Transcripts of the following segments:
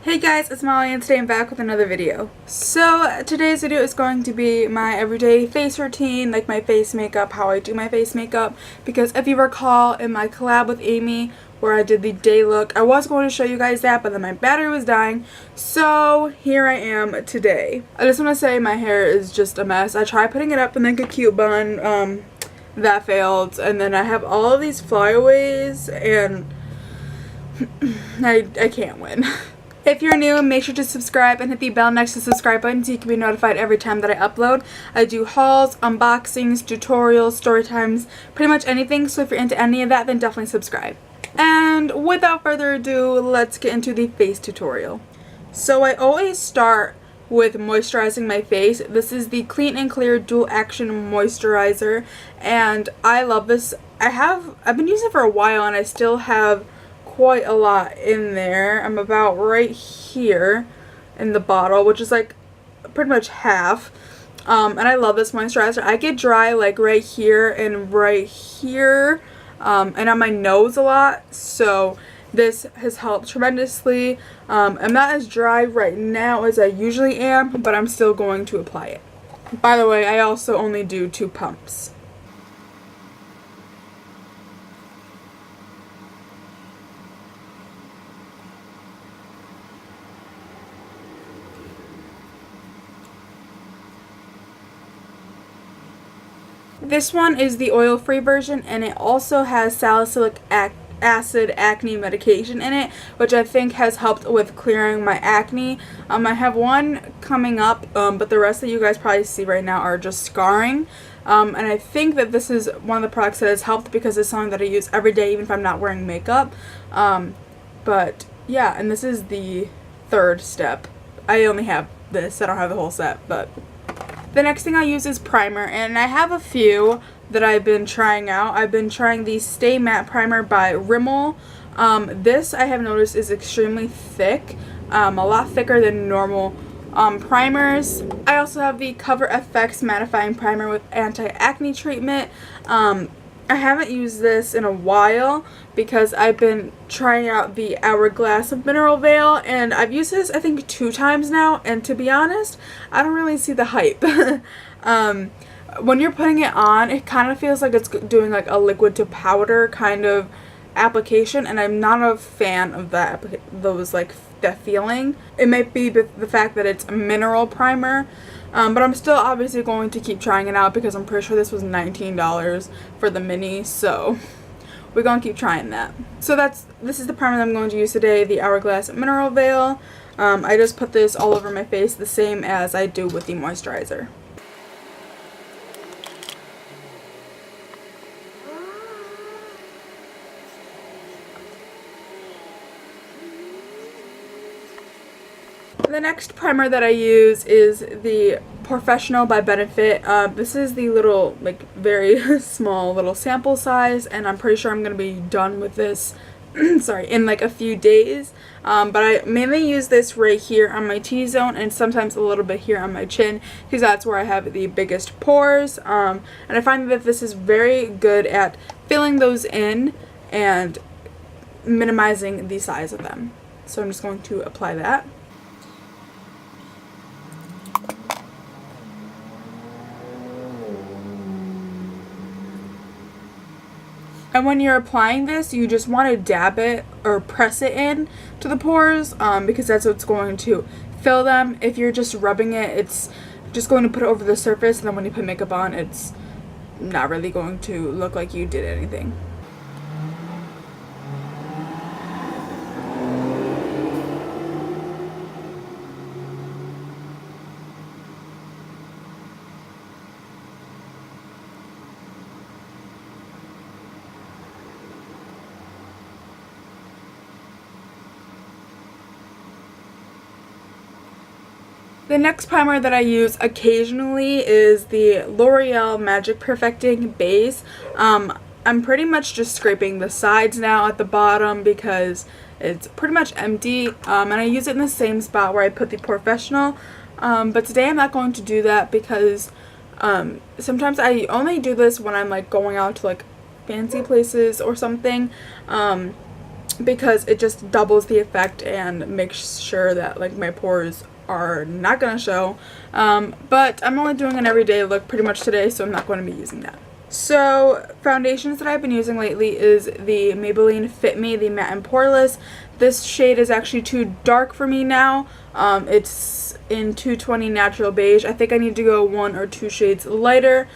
Hey guys, it's Molly and today I'm back with another video. So today's video is going to be my everyday face routine, like my face makeup, how I do my face makeup, because if you recall in my collab with Amy where I did the day look, I was going to show you guys that, but then my battery was dying, so here I am today. I just want to say my hair is just a mess. I tried putting it up in like a cute bun, that failed, and then I have all of these flyaways and I can't win. If you're new, make sure to subscribe and hit the bell next to the subscribe button so you can be notified every time that I upload. I do hauls, unboxings, tutorials, story times, pretty much anything, so if you're into any of that, then definitely subscribe. And without further ado, let's get into the face tutorial. So I always start with moisturizing my face. This is the Clean and Clear Dual Action Moisturizer, and I love this. I've been using it for a while and I still have quite a lot in there. I'm about right here in the bottle, which is like pretty much half. And I love this moisturizer. I get dry like right here and right here, and on my nose a lot, so this has helped tremendously. I'm not as dry right now as I usually am, but I'm still going to apply it. By the way, I also only do 2 pumps. This one is the oil-free version, and it also has salicylic acid acne medication in it, which I think has helped with clearing my acne. I have one coming up, but the rest that you guys probably see right now are just scarring. And I think that this is one of the products that has helped because it's something that I use every day, even if I'm not wearing makeup. But yeah, and this is the 3rd step. I only have this, I don't have the whole set, but the next thing I use is primer, and I have a few that I've been trying out. I've been trying the Stay Matte Primer by Rimmel. This I have noticed is extremely thick, a lot thicker than normal primers. I also have the Cover FX Mattifying Primer with Anti-Acne Treatment. I haven't used this in a while because I've been trying out the Hourglass Mineral Veil, and I've used this I think 2 times now, and to be honest, I don't really see the hype. When you're putting it on, it kind of feels like it's doing like a liquid to powder kind of application, and I'm not a fan of that feeling. It might be the fact that it's a mineral primer, but I'm still obviously going to keep trying it out because I'm pretty sure this was $19 for the mini, so we're going to keep trying that. So this is the primer that I'm going to use today, the Hourglass Mineral Veil. I just put this all over my face the same as I do with the moisturizer. The next primer that I use is the Professional by Benefit. This is the little, like, very small little sample size, and I'm pretty sure I'm going to be done with this sorry, in like a few days. But I mainly use this right here on my T-zone and sometimes a little bit here on my chin because that's where I have the biggest pores. And I find that this is very good at filling those in and minimizing the size of them. So I'm just going to apply that. And when you're applying this, you just want to dab it or press it in to the pores, because that's what's going to fill them. If you're just rubbing it, it's just going to put it over the surface, and then when you put makeup on, it's not really going to look like you did anything. The next primer that I use occasionally is the L'Oreal Magic Perfecting Base. I'm pretty much just scraping the sides now at the bottom because it's pretty much empty, and I use it in the same spot where I put the Professional, but today I'm not going to do that because sometimes I only do this when I'm like going out to like fancy places or something. because it just doubles the effect and makes sure that like my pores are not gonna show. But I'm only doing an everyday look pretty much today, so I'm not going to be using that. So foundations that I've been using lately is the Maybelline Fit Me, the Matte and Poreless. This shade is actually too dark for me now. It's in 220 Natural Beige. I think I need to go 1 or 2 shades lighter.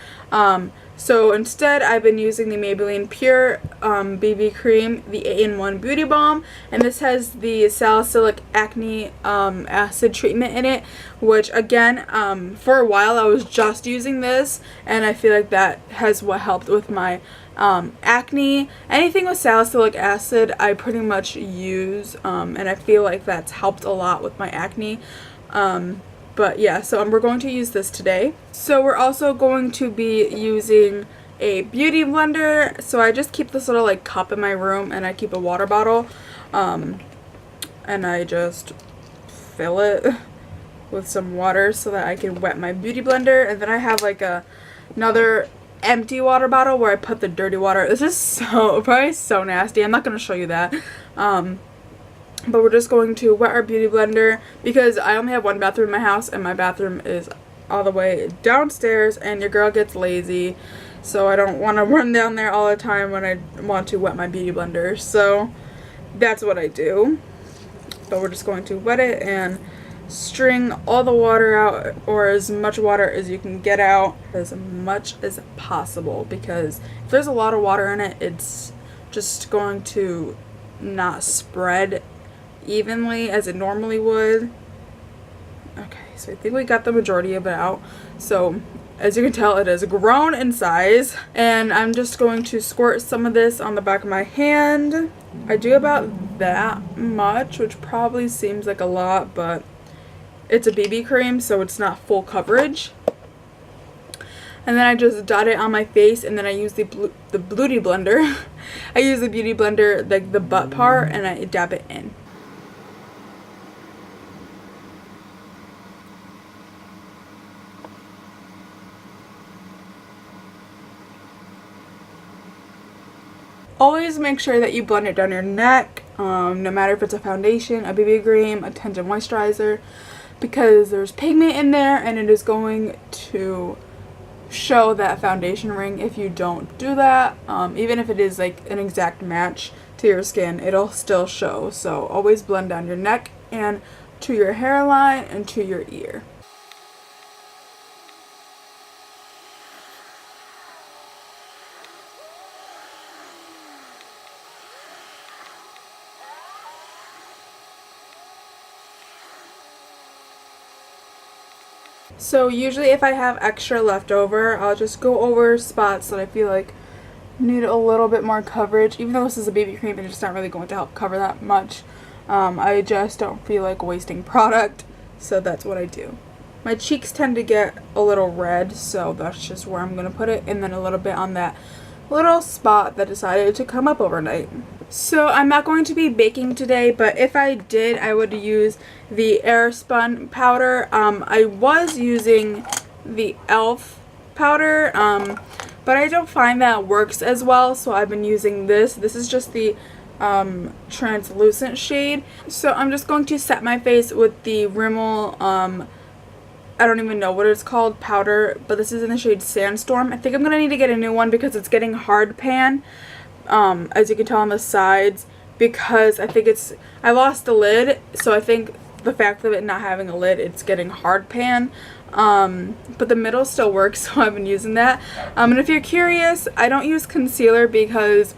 So instead, I've been using the Maybelline Pure BB Cream, the 8-in-1 Beauty Balm, and this has the Salicylic Acne Acid treatment in it, which again, for a while I was just using this, and I feel like that has what helped with my acne. Anything with salicylic acid I pretty much use, and I feel like that's helped a lot with my acne. But yeah, so we're going to use this today. So we're also going to be using a beauty blender. So I just keep this little like cup in my room, and I keep a water bottle, and I just fill it with some water so that I can wet my beauty blender. And then I have like another empty water bottle where I put the dirty water. This is probably so nasty. I'm not going to show you that. But we're just going to wet our beauty blender because I only have one bathroom in my house, and my bathroom is all the way downstairs, and your girl gets lazy, so I don't want to run down there all the time when I want to wet my beauty blender. So that's what I do. But we're just going to wet it and string all the water out, or as much water as you can get out, as much as possible, because if there's a lot of water in it, it's just going to not spread evenly as it normally would. Okay, so I think we got the majority of it out. So as you can tell, it has grown in size, and I'm just going to squirt some of this on the back of my hand. I do about that much, which probably seems like a lot, but it's a BB cream, so it's not full coverage. And then I just dot it on my face, and then I use the beauty blender. I use the beauty blender, like the butt part, and I dab it in. Always make sure that you blend it down your neck, no matter if it's a foundation, a BB cream, a tinted moisturizer, because there's pigment in there and it is going to show that foundation ring if you don't do that. Even if it is like an exact match to your skin, it'll still show. So always blend down your neck and to your hairline and to your ear. So usually if I have extra left over, I'll just go over spots that I feel like need a little bit more coverage. Even though this is a BB cream, it's just not really going to help cover that much. I just don't feel like wasting product, so that's what I do. My cheeks tend to get a little red, so that's just where I'm going to put it, and then a little bit on that little spot that decided to come up overnight. So I'm not going to be baking today, but if I did, I would use the Airspun powder. I was using the e.l.f. powder, but I don't find that works as well, so I've been using this. This is just the translucent shade. So I'm just going to set my face with the Rimmel, I don't even know what it's called, powder, but this is in the shade Sandstorm. I think I'm going to need to get a new one because it's getting hard pan. As you can tell on the sides, because I think I lost the lid, so I think the fact of it not having a lid, it's getting hard pan. But the middle still works, so I've been using that. And if you're curious, I don't use concealer because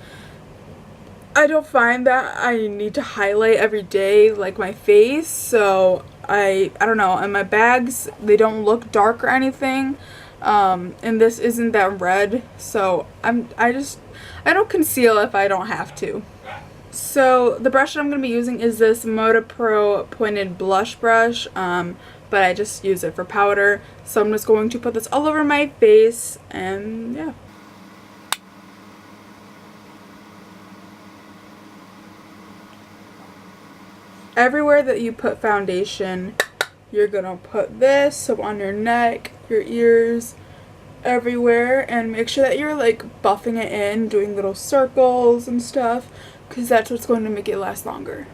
I don't find that I need to highlight every day like my face, so I don't know, and my bags, they don't look dark or anything. And this isn't that red, so I don't conceal if I don't have to. So the brush that I'm going to be using is this Moda Pro pointed blush brush, but I just use it for powder. So I'm just going to put this all over my face, and yeah. Everywhere that you put foundation, you're going to put this, so on your neck, your ears, everywhere, and make sure that you're like buffing it in, doing little circles and stuff, because that's what's going to make it last longer.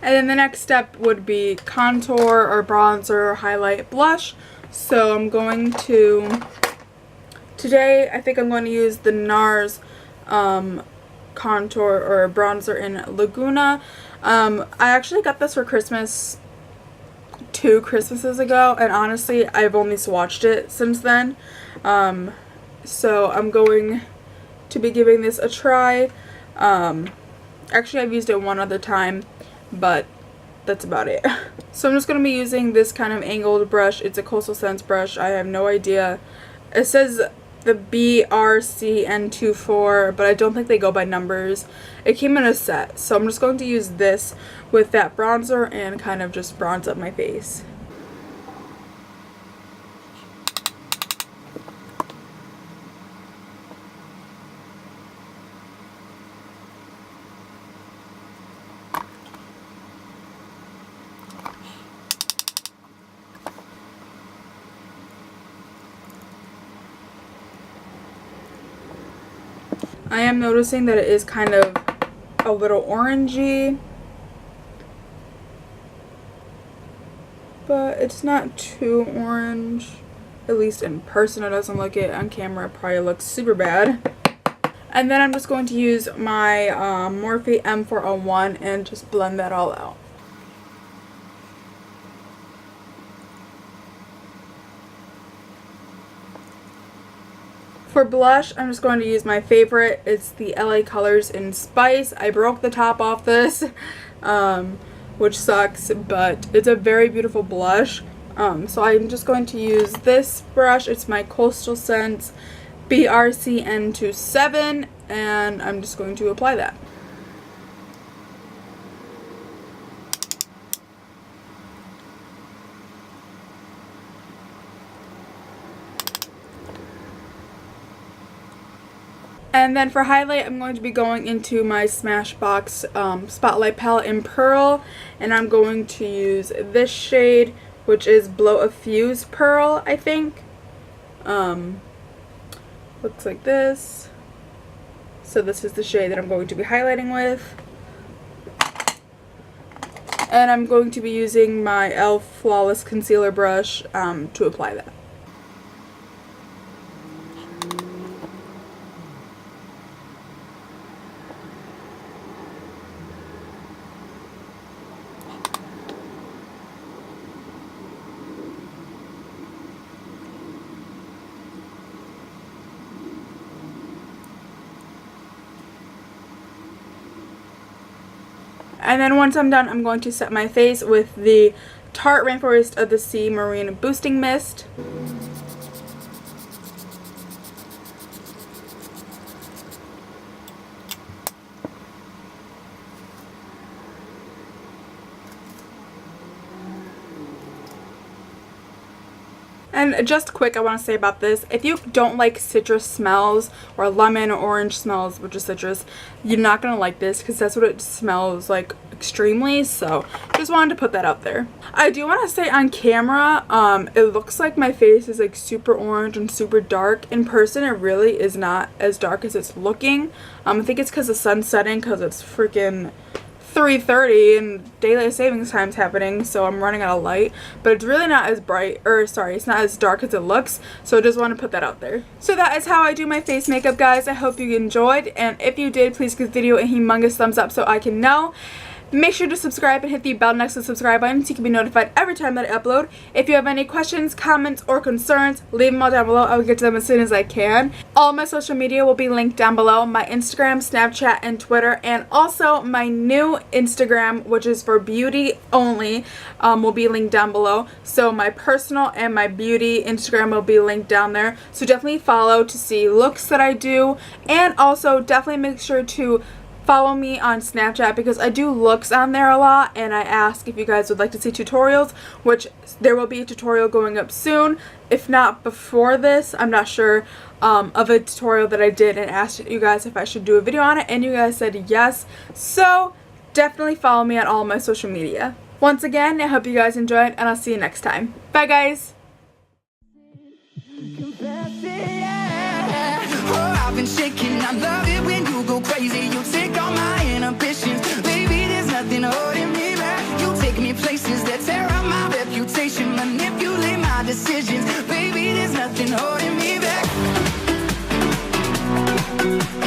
And then the next step would be contour or bronzer, highlight, blush. So I'm going to, today I think I'm going to use the NARS contour or bronzer in Laguna. I actually got this for Christmas 2 Christmases ago, and honestly I've only swatched it since then. So I'm going to be giving this a try. Actually I've used it one other time, but that's about it. So I'm just going to be using this kind of angled brush. It's a Coastal Scents brush. I have no idea. It says the BRCN24, but I don't think they go by numbers. It came in a set, so I'm just going to use this with that bronzer and kind of just bronze up my face. I am noticing that it is kind of a little orangey, but it's not too orange. At least in person it doesn't look it. On camera it probably looks super bad. And then I'm just going to use my Morphe M401 and just blend that all out. For blush, I'm just going to use my favorite. It's the LA Colors in Spice. I broke the top off this, which sucks, but it's a very beautiful blush. So I'm just going to use this brush. It's my Coastal Scents BRCN27, and I'm just going to apply that. And then for highlight, I'm going to be going into my Smashbox Spotlight palette in Pearl, and I'm going to use this shade, which is Blow a Fuse Pearl, I think. Looks like this. So this is the shade that I'm going to be highlighting with. And I'm going to be using my e.l.f. Flawless Concealer brush to apply that. And then once I'm done, I'm going to set my face with the Tarte Rainforest of the Sea Marine Boosting Mist. And just quick, I want to say about this, if you don't like citrus smells or lemon or orange smells, which is citrus, you're not going to like this because that's what it smells like extremely. So just wanted to put that out there. I do want to say on camera, it looks like my face is like super orange and super dark. In person, it really is not as dark as it's looking. I think it's because the sun's setting, because it's freaking 3:30 and daylight savings time's happening, so I'm running out of light, but it's really not as bright, or sorry, it's not as dark as it looks, so I just want to put that out there. So that is how I do my face makeup, guys. I hope you enjoyed, and if you did, please give the video a humongous thumbs up so I can know. Make sure to subscribe and hit the bell next to the subscribe button so you can be notified every time that I upload. If you have any questions, comments, or concerns, leave them all down below. I will get to them as soon as I can. All my social media will be linked down below. My Instagram, Snapchat, and Twitter, and also my new Instagram, which is for beauty only, will be linked down below. So my personal and my beauty Instagram will be linked down there. So definitely follow to see looks that I do, and also definitely make sure to follow me on Snapchat because I do looks on there a lot, and I ask if you guys would like to see tutorials, which there will be a tutorial going up soon. If not before this, I'm not sure, of a tutorial that I did and asked you guys if I should do a video on it, and you guys said yes. So definitely follow me on all my social media. Once again, I hope you guys enjoyed, and I'll see you next time. Bye, guys! I've been shaking, I love it when you go crazy. You take all my inhibitions. Baby, there's nothing holding me back. You take me places that tear up my reputation, manipulate my decisions. Baby, there's nothing holding